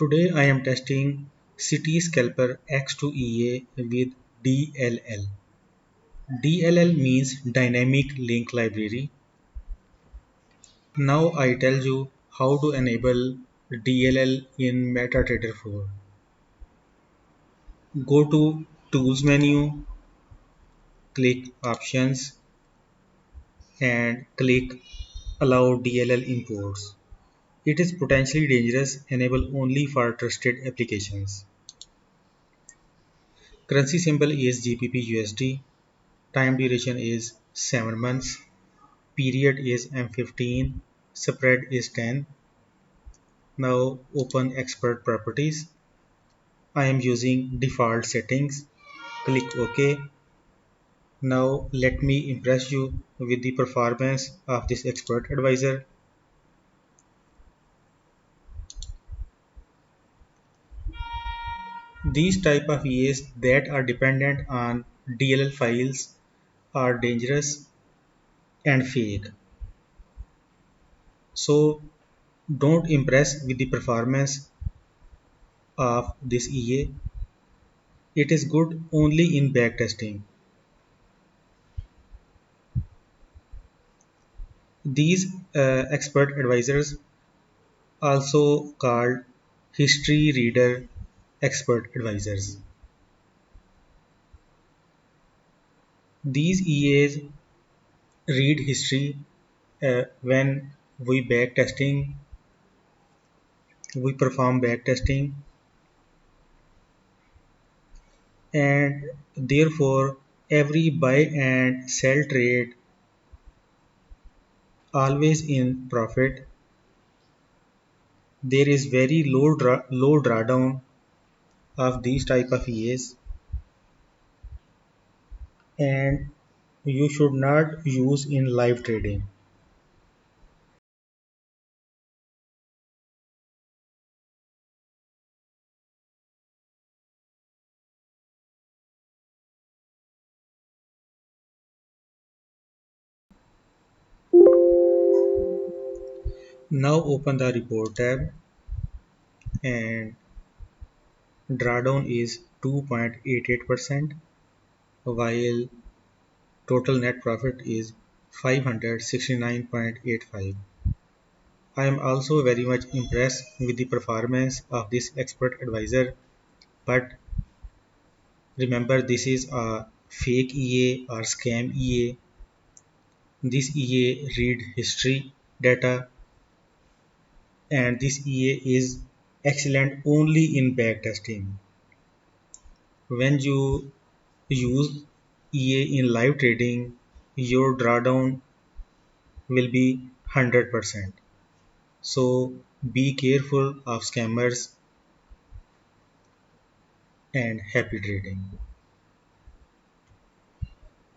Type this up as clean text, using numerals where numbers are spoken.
Today I am testing City Scalper X2 EA with DLL. DLL means Dynamic Link Library. Now I tell you how to enable DLL in MetaTrader 4. Go to Tools menu, click Options and click Allow DLL imports. It is potentially dangerous, enable only for trusted applications. Currency symbol is GBP USD. Time duration is 7 months. Period is M15. Spread is 10. Now open expert properties. I am using default settings. Click OK. Now let me impress you with the performance of this expert advisor. These type of EAs that are dependent on DLL files are dangerous and fake. So don't impress with the performance of this EA. It is good only in backtesting. These expert advisors, also called history reader expert advisors. These EAs read history when we perform backtesting, and therefore every buy and sell trade always in profit. There is very low drawdown of these type of EAs, and you should not use in live trading. Now open the report tab, and drawdown is 2.88%, while total net profit is 569.85. I am also very much impressed with the performance of this expert advisor, but remember, this is a fake EA or scam EA. This EA read history data, and this EA is excellent only in backtesting. When you use EA in live trading, your drawdown will be 100%. So be careful of scammers, and happy trading.